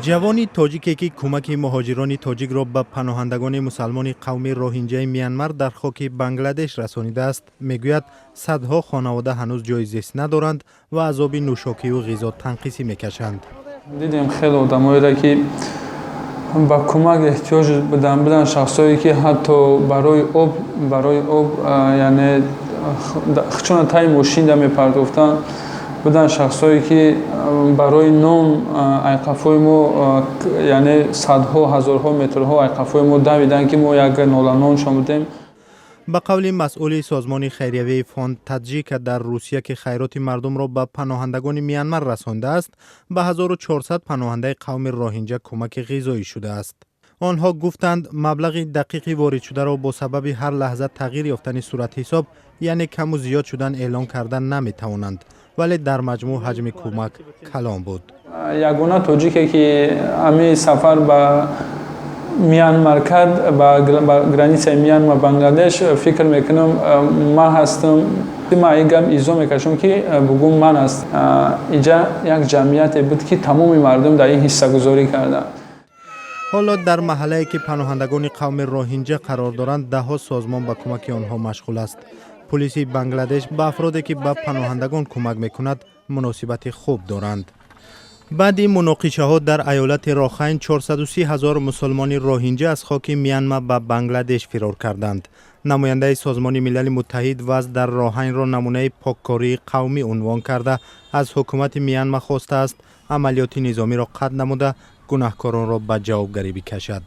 جوانی تاجیکی که کمک مهاجران تاجیک را به پناهندگان مسلمان قوم روهینجه میانمار در خاک بنگلادش رسانیده است، میگوید صدها خانواده هنوز جای زیست ندارند و عذاب نوشاکی و غذا تنقیسی میکشند. دیدیم خیلی آدمایی را که با کمک احتیاج بودن شخصایی که حتی برای آب یعنی چون تای ماشین در میپرداختن بودن شخصایی که برای نان ایقافای ما یعنی صدها هزارها مترها ایقافای ما دویدن که ما یک نان شما بودیم. به قول مسئول سازمان خیریه فاند تاجیک در روسیه که خیرات مردم را به پناهندگان میانمار رسانده است، به 1400 پناهنده قوم روهینجه کمک غذایی شده است. آنها گفتند مبلغ دقیقی وارد شده را با سبب هر لحظه تغییر یافتن صورت حساب یعنی کم و زیاد شدن اعلان کردن نمی توانند، ولی در مجموع حجم کمک کلان بود. یگانه تاجیکی که امی سفر به میانمار کرد با گرانیسه میانمار بنگلادش فکر میکنم ما هستم ما ایگم ایزو میکشم که بگم من است اینجا یک جمعیت بود که تمام مردم در این حصه گذاری کردند. حالا در محله که پناهندگان قوم روهینجه قرار دارند ده ها سازمان به کمک آنها مشغول است. پلیس بنگلادش به افرادی که به پناهندگان کمک میکند مناسبت خوب دارند. بعد مناقشه ها در ایالت راخین 430,000 مسلمان روهینجه از خاک میانمار به بنگلادش فرار کردند. نماینده سازمان ملل متحد وضع در راخین را نمونه پاککاری قومی عنوان کرده از حکومت میانمار خواسته است عملیات نظامی را قطع نموده گناهکاران را به جوابگری بکشد.